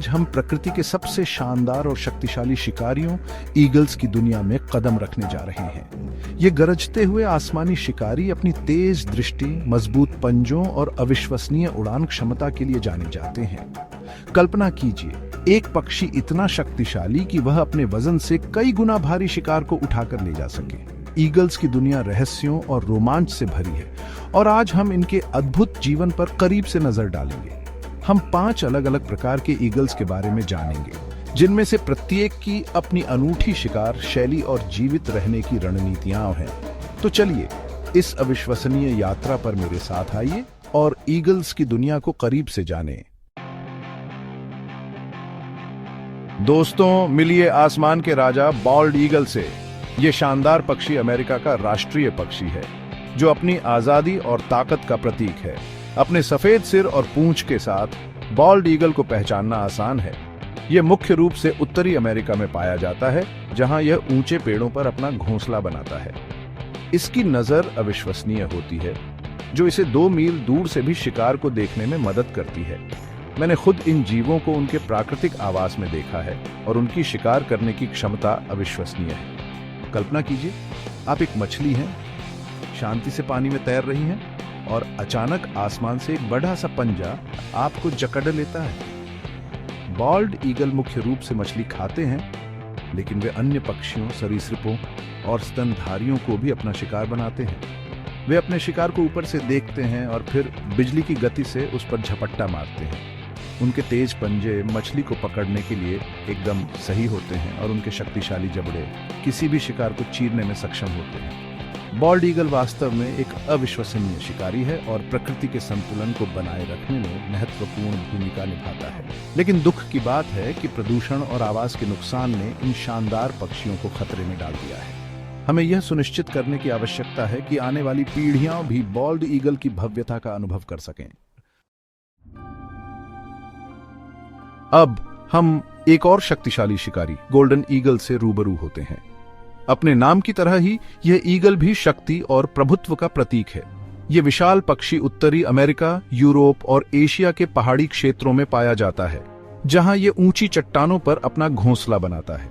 आज हम प्रकृति के सबसे शानदार और शक्तिशाली शिकारियों ईगल्स की दुनिया में कदम रखने जा रहे हैं। ये गरजते हुए आसमानी शिकारी अपनी तेज दृष्टि, मजबूत पंजों और अविश्वसनीय उड़ान क्षमता के लिए जाने जाते हैं। कल्पना कीजिए, एक पक्षी इतना शक्तिशाली कि वह अपने वजन से कई गुना भारी शिकार को उठाकर ले जा सके। ईगल्स की दुनिया रहस्यों और रोमांच से भरी है और आज हम इनके अद्भुत जीवन पर करीब से नजर डालेंगे। हम 5 अलग अलग प्रकार के ईगल्स के बारे में जानेंगे, जिनमें से प्रत्येक की अपनी अनूठी शिकार शैली और जीवित रहने की रणनीतियां हैं। तो चलिए इस अविश्वसनीय यात्रा पर मेरे साथ आइए और ईगल्स की दुनिया को करीब से जानें। दोस्तों, मिलिए आसमान के राजा बॉल्ड ईगल से। ये शानदार पक्षी अमेरिका का राष्ट्रीय पक्षी है, जो अपनी आजादी और ताकत का प्रतीक है। अपने सफेद सिर और पूंछ के साथ बॉल्ड ईगल को पहचानना आसान है। यह मुख्य रूप से उत्तरी अमेरिका में पाया जाता है, जहां यह ऊंचे पेड़ों पर अपना घोंसला बनाता है। इसकी नजर अविश्वसनीय होती है, जो इसे 2 मील दूर से भी शिकार को देखने में मदद करती है। मैंने खुद इन जीवों को उनके प्राकृतिक आवास में देखा है और उनकी शिकार करने की क्षमता अविश्वसनीय है। कल्पना कीजिए, आप एक मछली हैं, शांति से पानी में तैर रही हैं और अचानक आसमान से एक बड़ा सा पंजा आपको जकड़ लेता है। बॉल्ड ईगल मुख्य रूप से मछली खाते हैं, लेकिन वे अन्य पक्षियों, सरीसृपों और स्तनधारियों को भी अपना शिकार बनाते हैं। वे अपने शिकार को ऊपर से देखते हैं और फिर बिजली की गति से उस पर झपट्टा मारते हैं। उनके तेज पंजे मछली को पकड़ने के लिए एकदम सही होते हैं और उनके शक्तिशाली जबड़े किसी भी शिकार को चीरने में सक्षम होते हैं। बॉल्ड ईगल वास्तव में एक अविश्वसनीय शिकारी है और प्रकृति के संतुलन को बनाए रखने में महत्वपूर्ण भूमिका निभाता है। लेकिन दुख की बात है कि प्रदूषण और आवाज के नुकसान ने इन शानदार पक्षियों को खतरे में डाल दिया है। हमें यह सुनिश्चित करने की आवश्यकता है कि आने वाली पीढ़ियां भी बॉल्ड ईगल की भव्यता का अनुभव कर सकें। अब हम एक और शक्तिशाली शिकारी गोल्डन ईगल से रूबरू होते हैं। अपने नाम की तरह ही यह ईगल भी शक्ति और प्रभुत्व का प्रतीक है। यह विशाल पक्षी उत्तरी अमेरिका, यूरोप और एशिया के पहाड़ी क्षेत्रों में पाया जाता है, जहां यह ऊंची चट्टानों पर अपना घोंसला बनाता है।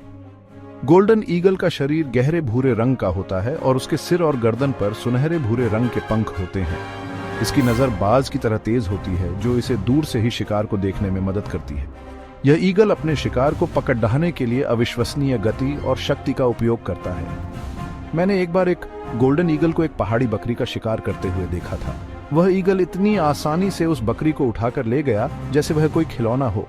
गोल्डन ईगल का शरीर गहरे भूरे रंग का होता है और उसके सिर और गर्दन पर सुनहरे भूरे रंग के पंख होते हैं। इसकी नजर बाज की तरह तेज होती है, जो इसे दूर से ही शिकार को देखने में मदद करती है। यह ईगल अपने शिकार को पकड़ ढाने के लिए अविश्वसनीय गति और शक्ति का उपयोग करता है। मैंने एक बार एक गोल्डन ईगल को एक पहाड़ी बकरी का शिकार करते हुए देखा था। वह ईगल इतनी आसानी से उस बकरी को उठाकर ले गया जैसे वह कोई खिलौना हो।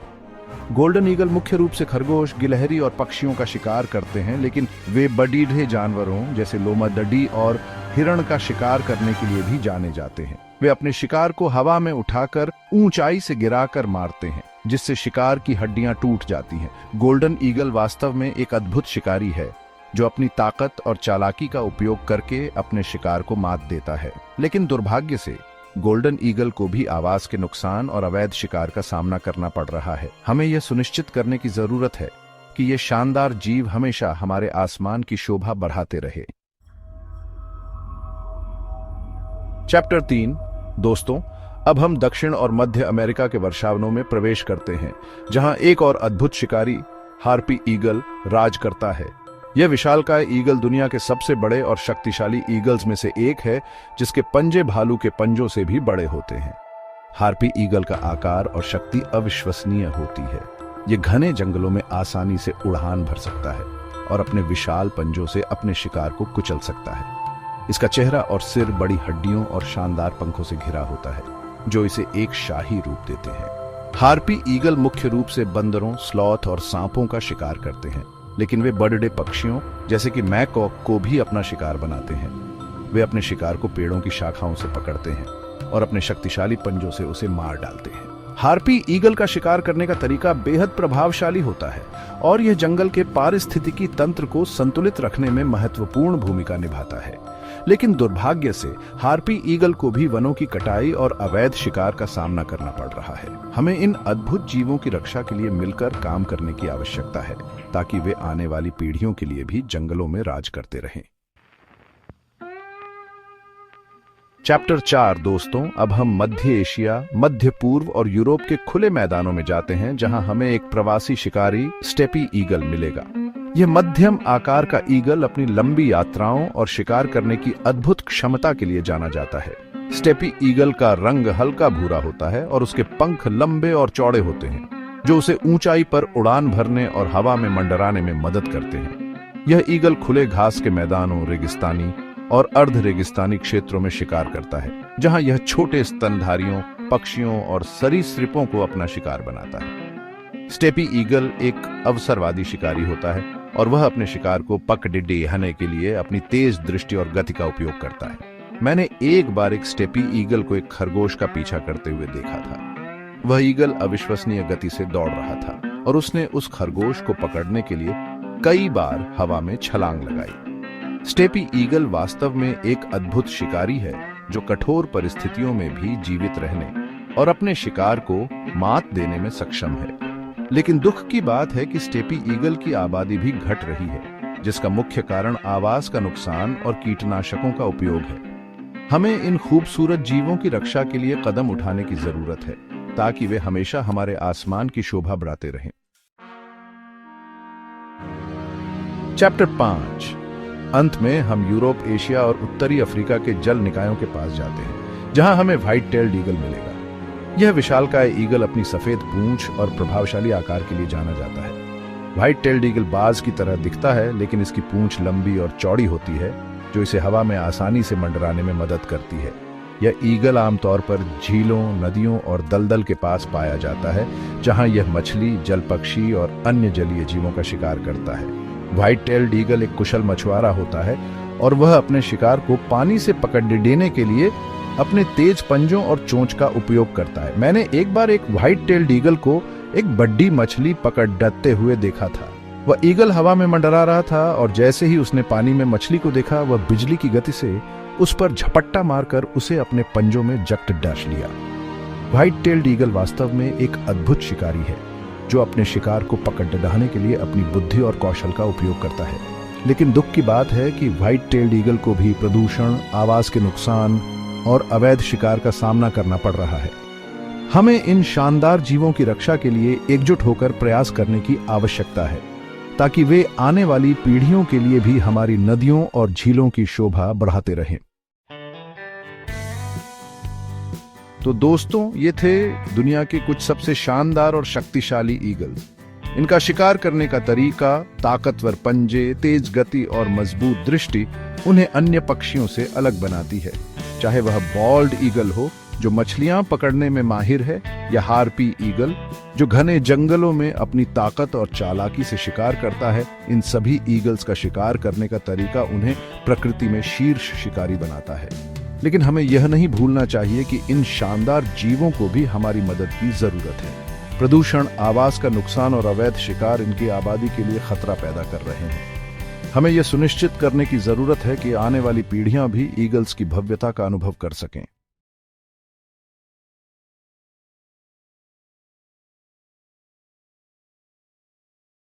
गोल्डन ईगल मुख्य रूप से खरगोश, गिलहरी और पक्षियों का शिकार करते हैं, लेकिन वे बडीढ़े जानवरों जैसे लोमड़िडी और हिरण का शिकार करने के लिए भी जाने जाते हैं। वे अपने शिकार को हवा में उठाकर ऊंचाई से गिराकर मारते हैं, जिससे शिकार की हड्डियां टूट जाती हैं। गोल्डन ईगल वास्तव में एक अद्भुत शिकारी है, जो अपनी ताकत और चालाकी का उपयोग करके अपने शिकार को मात देता है। लेकिन दुर्भाग्य से गोल्डन ईगल को भी आवाज के नुकसान और अवैध शिकार का सामना करना पड़ रहा है। हमें यह सुनिश्चित करने की जरूरत है कि यह शानदार जीव हमेशा हमारे आसमान की शोभा बढ़ाते रहे। चैप्टर 3। दोस्तों, अब हम दक्षिण और मध्य अमेरिका के वर्षावनों में प्रवेश करते हैं, जहां एक और अद्भुत शिकारी हार्पी ईगल राज करता है। यह विशालकाय ईगल दुनिया के सबसे बड़े और शक्तिशाली ईगल्स में से एक है, जिसके पंजे भालू के पंजों से भी बड़े होते हैं। हार्पी ईगल का आकार और शक्ति अविश्वसनीय होती है। यह घने जंगलों में आसानी से उड़ान भर सकता है और अपने विशाल पंजों से अपने शिकार को कुचल सकता है। इसका चेहरा और सिर बड़ी हड्डियों और शानदार पंखों से घिरा होता है, जो इसे एक शाही रूप देते हैं। हार्पी ईगल मुख्य रूप से बंदरों, स्लॉथ और सांपों का शिकार करते हैं, लेकिन वे बड़े पक्षियों जैसे कि मैकॉक को भी अपना शिकार बनाते हैं। वे अपने शिकार को पेड़ों की शाखाओं से पकड़ते हैं और अपने शक्तिशाली पंजों से उसे मार डालते हैं। हार्पी ईगल का शिकार करने का तरीका बेहद प्रभावशाली होता है और यह जंगल के पारिस्थितिकी तंत्र को संतुलित रखने में महत्वपूर्ण भूमिका निभाता है। लेकिन दुर्भाग्य से हार्पी ईगल को भी वनों की कटाई और अवैध शिकार का सामना करना पड़ रहा है। हमें इन अद्भुत जीवों की रक्षा के लिए मिलकर काम करने की आवश्यकता है, ताकि वे आने वाली पीढ़ियों के लिए भी जंगलों में राज करते रहें। चैप्टर 4 दोस्तों, अब हम मध्य एशिया, मध्य पूर्व और यूरोप के खुले मैदानों में जाते हैं, जहां हमें एक प्रवासी शिकारी स्टेपी ईगल मिलेगा। यह मध्यम आकार का ईगल अपनी लंबी यात्राओं और शिकार करने की अद्भुत क्षमता के लिए जाना जाता है। स्टेपी ईगल का रंग हल्का भूरा होता है और उसके पंख लंबे और चौड़े होते हैं, जो उसे ऊंचाई पर उड़ान भरने और हवा में मंडराने में मदद करते हैं। यह ईगल खुले घास के मैदानों, रेगिस्तानी और अर्ध रेगिस्तानी क्षेत्रों में शिकार करता है, जहां यह छोटे स्तनधारियों, पक्षियों और सरीसृपों को अपना शिकार बनाता है। स्टेपी ईगल एक अवसरवादी शिकारी होता है और वह अपने शिकार को पकड़ने के लिए अपनी तेज दृष्टि और गति का उपयोग करता है। मैंने एक बार एक स्टेपी ईगल को एक खरगोश का पीछा करते हुए देखा था। वह ईगल अविश्वसनीय गति से दौड़ रहा था और उसने उस खरगोश को पकड़ने के लिए कई बार हवा में छलांग लगाई। स्टेपी ईगल वास्तव में एक अद्भुत शिकारी है, जो कठोर परिस्थितियों में भी जीवित रहने और अपने शिकार को मात देने में सक्षम है। लेकिन दुख की बात है कि स्टेपी ईगल की आबादी भी घट रही है, जिसका मुख्य कारण आवास का नुकसान और कीटनाशकों का उपयोग है। हमें इन खूबसूरत जीवों की रक्षा के लिए कदम उठाने की जरूरत है, ताकि वे हमेशा हमारे आसमान की शोभा बढ़ाते रहें। चैप्टर 5। अंत में हम यूरोप, एशिया और उत्तरी अफ्रीका के जल निकायों के पास जाते हैं, जहां हमें व्हाइट टेल्ड ईगल मिलेगा। यह विशालकाय ईगल अपनी सफेद पूंछ और प्रभावशाली आकार के लिए जाना जाता है। व्हाइट टेल्ड ईगल बाज की तरह दिखता है, लेकिन इसकी पूंछ लंबी और चौड़ी होती है, जो इसे हवा में आसानी से मंडराने में मदद करती है। यह ईगल आमतौर पर झीलों, नदियों और दलदल के पास पाया जाता है, जहां यह मछली, जल पक्षी और अन्य जलीय जीवों का शिकार करता है। व्हाइट टेल्ड ईगल एक कुशल मछुआरा होता है और वह अपने शिकार को पानी से पकड़ने के लिए अपने तेज पंजों और चोंच का उपयोग करता है। मैंने एक बार एक व्हाइट टेल्ड ईगल को एक बड़ी मछली पकड़ते हुए देखा था। वह ईगल हवा में मंडरा रहा था और जैसे ही उसने पानी में मछली को देखा, वह बिजली की गति से उस पर झपट्टा मारकर उसे अपने पंजों में जकड़ डाल लिया। व्हाइट टेल्ड ईगल वास्तव में एक अद्भुत शिकारी है, जो अपने शिकार को पकड़ने के लिए अपनी बुद्धि और कौशल का उपयोग करता है। लेकिन दुख की बात है कि व्हाइट टेल्ड ईगल को भी प्रदूषण, आवास के नुकसान और अवैध शिकार का सामना करना पड़ रहा है। हमें इन शानदार जीवों की रक्षा के लिए एकजुट होकर प्रयास करने की आवश्यकता है, ताकि वे आने वाली पीढ़ियों के लिए भी हमारी नदियों और झीलों की शोभा बढ़ाते रहें। तो दोस्तों, ये थे दुनिया के कुछ सबसे शानदार और शक्तिशाली ईगल्स। इनका शिकार करने का तरीका, ताकतवर पंजे, तेज गति और मजबूत दृष्टि उन्हें अन्य पक्षियों से अलग बनाती है। चाहे वह बॉल्ड ईगल हो, जो मछलियां पकड़ने में माहिर है, या हार्पी ईगल, जो घने जंगलों में अपनी ताकत और चालाकी से शिकार करता है। इन सभी ईगल्स का शिकार करने का तरीका उन्हें प्रकृति में शीर्ष शिकारी बनाता है। लेकिन हमें यह नहीं भूलना चाहिए कि इन शानदार जीवों को भी हमारी मदद की जरूरत है। प्रदूषण, आवास का नुकसान और अवैध शिकार इनकी आबादी के लिए खतरा पैदा कर रहे हैं। हमें यह सुनिश्चित करने की जरूरत है कि आने वाली पीढ़ियां भी ईगल्स की भव्यता का अनुभव कर सकें।